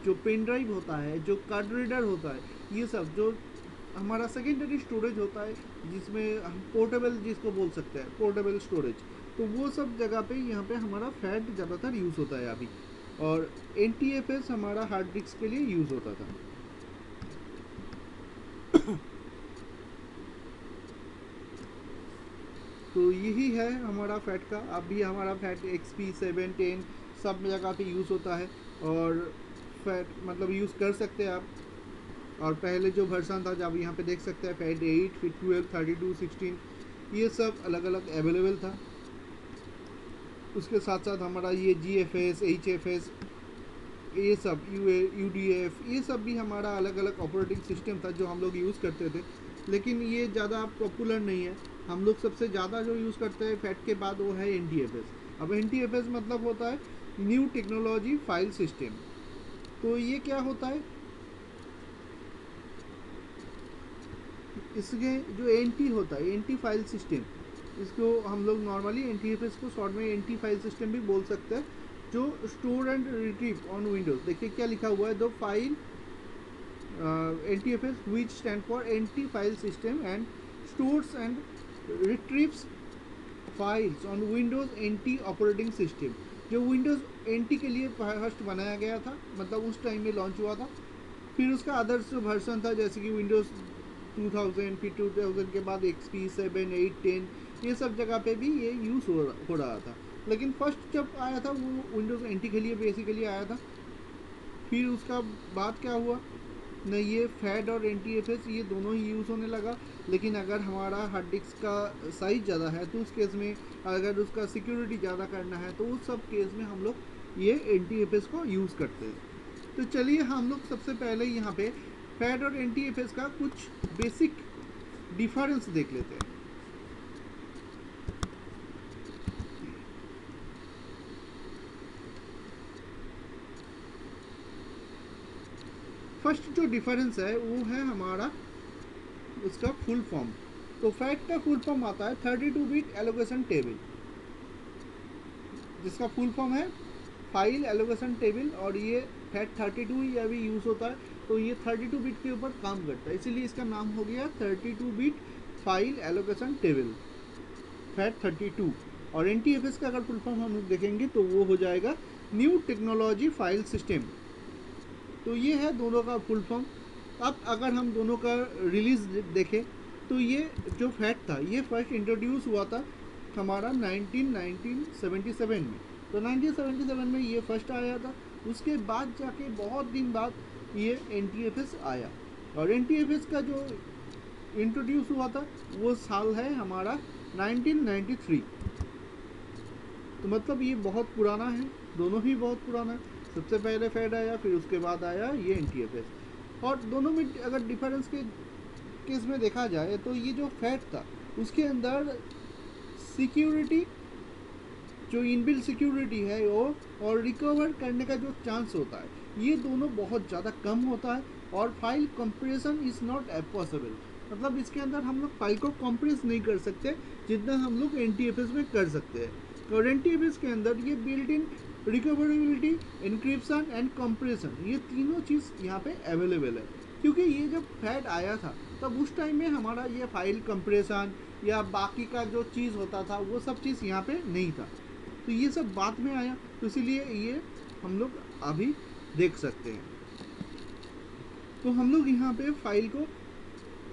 जो pen drive होता है, जो कार्ड रीडर होता है, ये सब जो हमारा सेकेंडरी स्टोरेज होता है, जिसमें हम पोर्टेबल जिसको बोल सकते हैं, पोर्टेबल स्टोरेज, तो वो सब जगह पे यहाँ पे हमारा फैट ज़्यादातर यूज़ होता है अभी। और NTFS हमारा हार्ड डिस्क के लिए यूज़ होता था। तो यही है हमारा फैट का। अभी हमारा फैट XP 7, 10 सब जगह पे यूज़ होता है, और फैट मतलब यूज़ कर सकते हैं आप। और पहले जो वर्जन था, जब यहाँ पे देख सकते हैं फैट 8, फिर 12, 32, 16, ये सब अलग अलग अवेलेबल था। उसके साथ साथ हमारा ये GFS, HFS, ये सब UDF, ये सब भी हमारा अलग अलग ऑपरेटिंग सिस्टम था जो हम लोग यूज़ करते थे, लेकिन ये ज़्यादा पॉपुलर नहीं है। हम लोग सबसे ज़्यादा जो यूज़ करते हैं फैट के बाद वो है NTFS। अब NTFS मतलब होता है न्यू टेक्नोलॉजी फाइल सिस्टम। तो ये क्या होता है, इसके जो NT होता है, NT फाइल सिस्टम, इसको हम लोग नॉर्मली NTFS को शॉर्ट में NT फाइल सिस्टम भी बोल सकते हैं, जो store and retrieve on Windows. देखिए क्या लिखा हुआ है, दो file NTFS which stand for NT file system and stores and retrieves files on Windows NT operating system, जो Windows NT के लिए फर्स्ट बनाया गया था, मतलब उस टाइम में लॉन्च हुआ था। फिर उसका अदर्स वर्जन था, जैसे कि Windows 2000, फिर 2000 के बाद XP 7, 8, 10, ये सब जगह पे भी ये यूज़ हो रहा था। लेकिन फर्स्ट जब आया था वो Windows NT के लिए बेसिकली आया था। फिर उसका बाद क्या हुआ न, ये फैट और NTFS ये दोनों ही यूज़ होने लगा। लेकिन अगर हमारा हार्ड डिस्क का साइज़ ज़्यादा है तो उस केस में, अगर उसका सिक्योरिटी ज़्यादा करना है तो उस सब केस में हम लोग ये NTFS को यूज़ करते हैं। तो चलिए हम लोग सबसे पहले यहाँ पे फैट और NTFS का कुछ बेसिक डिफरेंस देख लेते हैं। फर्स्ट जो डिफरेंस है वो है हमारा उसका फुल फॉर्म। तो फैट का फुल फॉर्म आता है 32 बिट एलोकेशन टेबल, जिसका फुल फॉर्म है फाइल एलोकेशन टेबल। और ये फैट 32 ही अभी यूज़ होता है, तो ये 32 बिट के ऊपर काम करता है, इसीलिए इसका नाम हो गया 32 bit file allocation table, fat 32। और NTFS का अगर फुल फॉर्म हम लोग देखेंगे तो वो हो जाएगा न्यू टेक्नोलॉजी फाइल सिस्टम। तो ये है दोनों का फुल फॉर्म। अब अगर हम दोनों का रिलीज़ देखें तो ये जो फैट था ये फर्स्ट इंट्रोड्यूस हुआ था हमारा 1977 में। तो 1977 में ये फर्स्ट आया था। उसके बाद जाके बहुत दिन बाद ये NTFS आया, और NTFS का जो इंट्रोड्यूस हुआ था वो साल है हमारा 1993। तो मतलब ये बहुत पुराना है, दोनों ही बहुत पुराना है। सबसे पहले फैट आया, फिर उसके बाद आया ये NTFS। और दोनों में अगर डिफरेंस के केस में देखा जाए तो ये जो फैट था उसके अंदर सिक्योरिटी, जो इनबिल्ट सिक्योरिटी है वो, और रिकवर करने का जो चांस होता है ये दोनों बहुत ज़्यादा कम होता है। और file compression is not possible, मतलब इसके अंदर हम लोग फाइल को कंप्रेस नहीं कर सकते जितना हम लोग NTFS में कर सकते हैं। और NTFS के अंदर ये built in recoverability, encryption and compression, ये तीनों चीज़ यहाँ पे अवेलेबल है। क्योंकि ये जब फैट आया था तब उस टाइम में हमारा ये फाइल कंप्रेशन या बाकी का जो चीज़ होता था वो सब चीज़ यहाँ पे नहीं था। तो ये सब बाद में आया, तो इसीलिए ये हम लोग अभी देख सकते हैं। तो हम लोग यहाँ पे फाइल को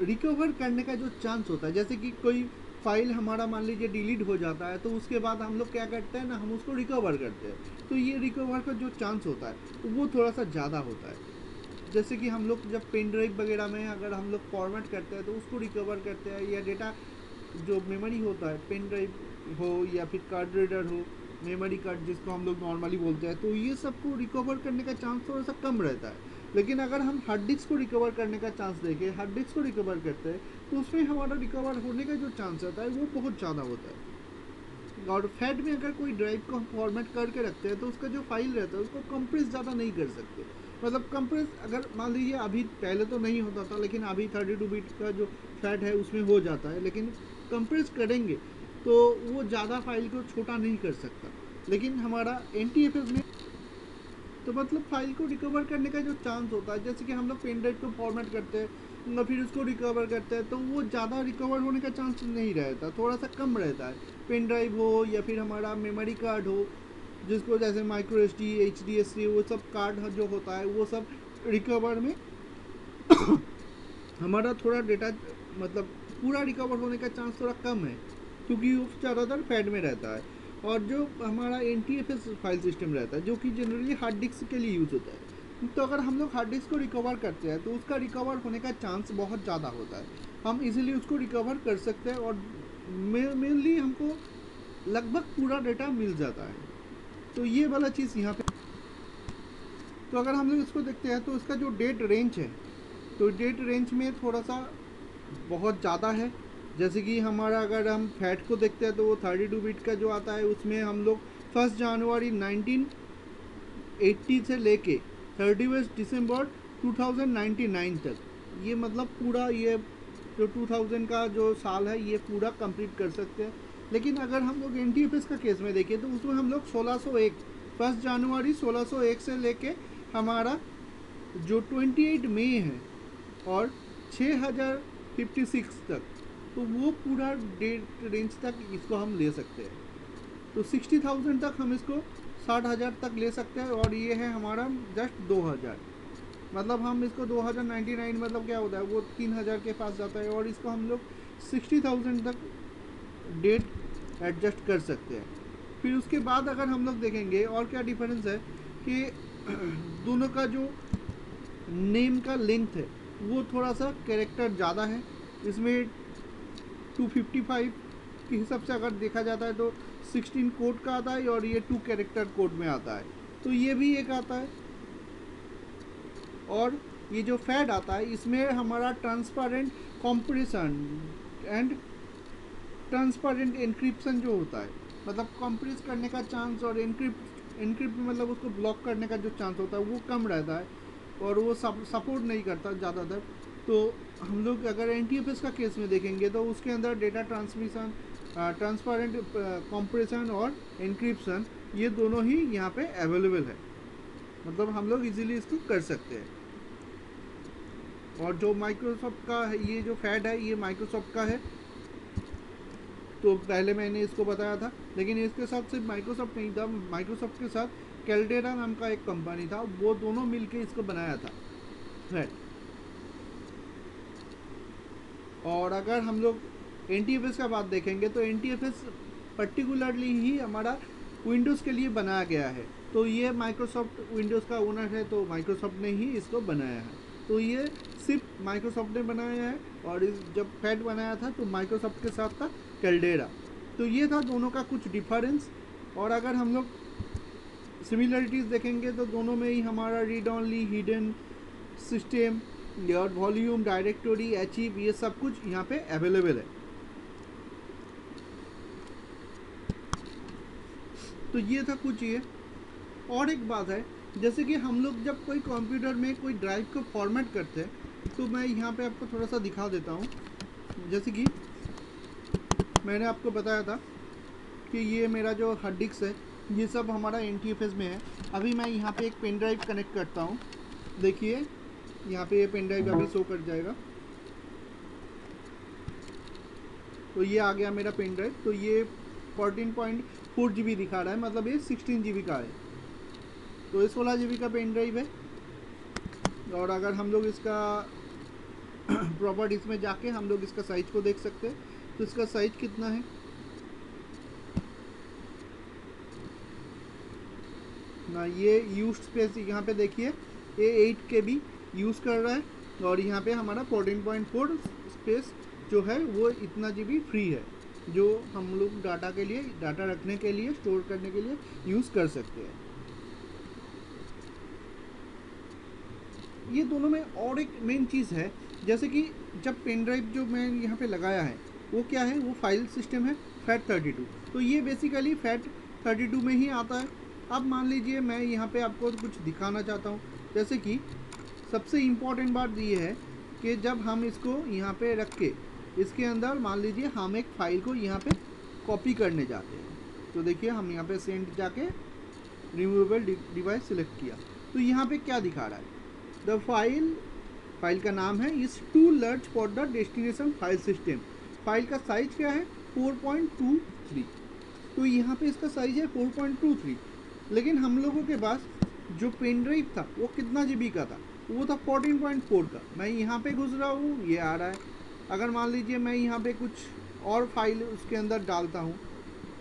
रिकवर करने का जो चांस होता है, जैसे कि कोई फाइल हमारा मान लीजिए डिलीट हो जाता है तो उसके बाद हम लोग क्या करते हैं ना, हम उसको रिकवर करते हैं। तो ये रिकवर का जो चांस होता है तो वो थोड़ा सा ज़्यादा होता है। जैसे कि हम लोग जब पेन ड्राइव वगैरह में अगर हम लोग फॉर्मेट करते हैं तो उसको रिकवर करते हैं, या डेटा जो मेमोरी होता है, पेन ड्राइव हो या फिर कार्ड रीडर हो, मेमोरी कार्ड जिसको हम लोग नॉर्मली बोलते हैं, तो ये सब को रिकवर करने का चांस थोड़ा सा कम रहता है। लेकिन अगर हम हार्ड डिस्क को रिकवर करने का चांस देखें, हार्ड डिस्क को रिकवर करते हैं तो उसमें हमारा रिकवर होने का जो चांस रहता है वो बहुत ज़्यादा होता है। और फैट में अगर कोई ड्राइव को हम फॉर्मेट करके रखते हैं तो उसका जो फाइल रहता है उसको कंप्रेस ज़्यादा नहीं कर सकते। मतलब कंप्रेस अगर मान लीजिए अभी, पहले तो नहीं होता था लेकिन अभी 32 बिट का जो फैट है उसमें हो जाता है, लेकिन कंप्रेस करेंगे तो वो ज़्यादा फाइल को छोटा नहीं कर सकता। लेकिन हमारा NTFS में तो मतलब फाइल को रिकवर करने का जो चांस होता है, जैसे कि हम लोग पेन ड्राइव को फॉर्मेट करते हैं और फिर उसको रिकवर करते हैं, तो वो ज़्यादा रिकवर होने का चांस नहीं रहता, थोड़ा सा कम रहता है। पेन ड्राइव हो या फिर हमारा मेमोरी कार्ड हो, जिसको जैसे माइक्रो SD, HDSC, वो सब कार्ड जो होता है वो सब रिकवर में हमारा थोड़ा डेटा मतलब पूरा रिकवर होने का चांस थोड़ा कम है, क्योंकि वो ज़्यादातर फैड में रहता है। और जो हमारा NTFS फाइल सिस्टम रहता है, जो कि जनरली हार्ड डिस्क के लिए यूज़ होता है, तो अगर हम लोग हार्ड डिस्क को रिकवर करते हैं तो उसका रिकवर होने का चांस बहुत ज़्यादा होता है, हम इजीली उसको रिकवर कर सकते हैं और मेनली हमको लगभग पूरा डेटा मिल जाता है। तो ये वाला चीज़ यहाँ पे। तो अगर हम लोग इसको देखते हैं तो इसका जो डेट रेंज है, तो डेट रेंज में थोड़ा सा बहुत ज़्यादा है। जैसे कि हमारा अगर हम फैट को देखते हैं तो वो 32 बिट का जो आता है, उसमें हम लोग 1 जनवरी 1980 से लेके 31 दिसंबर 2099 तक, ये मतलब पूरा ये जो 2000 का जो साल है ये पूरा कंप्लीट कर सकते हैं। लेकिन अगर हम लोग NTFS का केस में देखें तो उसमें हम लोग 1601 1 जनवरी 1601 से लेके हमारा जो 28 मई है और 6056 तक, तो वो पूरा डेट रेंज तक इसको हम ले सकते हैं। तो 60,000 तक हम इसको 60,000 तक ले सकते हैं, और ये है हमारा जस्ट 2000, मतलब हम इसको 2099 मतलब क्या होता है वो 3000 के पास जाता है, और इसको हम लोग 60,000 तक डेट एडजस्ट कर सकते हैं। फिर उसके बाद अगर हम लोग देखेंगे और क्या डिफरेंस है कि दोनों का जो नेम का लेंथ है वो थोड़ा सा कैरेक्टर ज़्यादा है, इसमें 255 के हिसाब से अगर देखा जाता है तो 16 कोड का आता है, और ये 2 कैरेक्टर कोड में आता है, तो ये भी एक आता है। और ये जो फैड आता है इसमें हमारा transparent compression and transparent encryption जो होता है, मतलब कंप्रेस करने का चांस और एनक्रिप्ट मतलब उसको ब्लॉक करने का जो चांस होता है वो कम रहता है, और वो सपोर्ट नहीं करता ज़्यादातर। तो हम लोग अगर NTFS का केस में देखेंगे तो उसके अंदर डेटा ट्रांसमिशन, ट्रांसपेरेंट कंप्रेशन और एन्क्रिप्शन, ये दोनों ही यहाँ पे अवेलेबल है, मतलब हम लोग इजीली इसको कर सकते हैं। और जो माइक्रोसॉफ्ट का है, ये जो फैड है ये माइक्रोसॉफ्ट का है, तो पहले मैंने इसको बताया था, लेकिन इसके साथ सिर्फ माइक्रोसॉफ्ट नहीं था, माइक्रोसॉफ्ट के साथ कैल्डेरा नाम का एक कंपनी था, वो दोनों मिलके इसको बनाया था फैड। और अगर हम लोग NTFS का बात देखेंगे तो NTFS पर्टिकुलरली ही हमारा विंडोज़ के लिए बनाया गया है, तो ये माइक्रोसॉफ्ट विंडोज़ का ओनर है, तो माइक्रोसॉफ्ट ने ही इसको बनाया है, तो ये सिर्फ माइक्रोसॉफ्ट ने बनाया है। और इस जब फैड बनाया था तो माइक्रोसॉफ्ट के साथ था कैल्डेरा, तो ये था दोनों का कुछ डिफरेंस। और अगर हम लोग सिमिलरिटीज़ देखेंगे तो दोनों में ही हमारा रीड ऑनली, हिडन सिस्टम और वॉल्यूम, डायरेक्टरी, अचीव, ये सब कुछ यहाँ पे अवेलेबल है। तो ये था कुछ ये। और एक बात है, जैसे कि हम लोग जब कोई कंप्यूटर में कोई ड्राइव को फॉर्मेट करते हैं, तो मैं यहाँ पे आपको थोड़ा सा दिखा देता हूँ। जैसे कि मैंने आपको बताया था कि ये मेरा जो हार्ड डिस्क है ये सब हमारा NTFS में है। अभी मैं यहाँ पे एक पेन ड्राइव कनेक्ट करता हूँ, देखिए यहाँ पे ये पेन ड्राइव अभी शो कर जाएगा, तो ये आ गया मेरा पेन ड्राइव। तो ये 14.4 GB दिखा रहा है, मतलब ये 16 GB का है, तो ये 16 GB का पेन ड्राइव है। और अगर हम लोग इसका प्रॉपर्टीज में जाके हम लोग इसका साइज को देख सकते हैं, तो इसका साइज कितना है, ना ये यूज स्पेस यहाँ पे देखिए ये 8 KB यूज़ कर रहा है, और यहाँ पे हमारा 14.4 स्पेस जो है वो इतना GB फ्री है, जो हम लोग डाटा के लिए, डाटा रखने के लिए, स्टोर करने के लिए यूज़ कर सकते हैं। ये दोनों में और एक मेन चीज़ है, जैसे कि जब पेन ड्राइव जो मैं यहाँ पे लगाया है वो क्या है, वो फाइल सिस्टम है FAT32, तो ये बेसिकली FAT32 में ही आता है। अब मान लीजिए मैं यहाँ पे आपको कुछ दिखाना चाहता हूँ, जैसे कि सबसे इम्पॉर्टेंट बात ये है कि जब हम इसको यहाँ पे रख के इसके अंदर मान लीजिए हम एक फ़ाइल को यहाँ पे कॉपी करने जाते हैं, तो देखिए हम यहाँ पे सेंड जाके रिमूवेबल डिवाइस सिलेक्ट किया, तो यहाँ पे क्या दिखा रहा है, द फाइल का नाम है is too large for the destination file system. File का साइज क्या है 4.23। तो यहाँ पे इसका साइज है 4.23, लेकिन हम लोगों के पास जो पेन ड्राइव था वो कितना जीबी का था, वो था 14.4 का। मैं यहाँ पे घुस रहा हूँ, ये आ रहा है। अगर मान लीजिए मैं यहाँ पे कुछ और फाइल उसके अंदर डालता हूँ,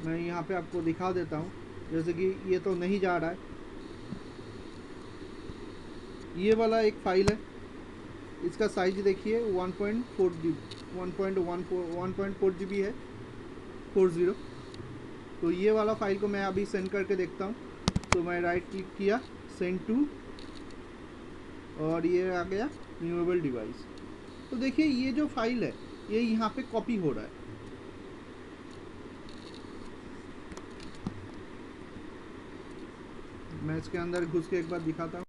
मैं यहाँ पे आपको दिखा देता हूँ, जैसे कि ये तो नहीं जा रहा है, ये वाला एक फाइल है, इसका साइज देखिए 1.4 GB है, 40। तो ये वाला फाइल को मैं अभी सेंड करके देखता हूँ। तो मैं राइट क्लिक किया, सेंड टू, और ये आ गया रिमूवेबल डिवाइस। तो देखिए ये जो फाइल है ये यहाँ पे कॉपी हो रहा है। मैं इसके अंदर घुस के एक बार दिखाता हूँ।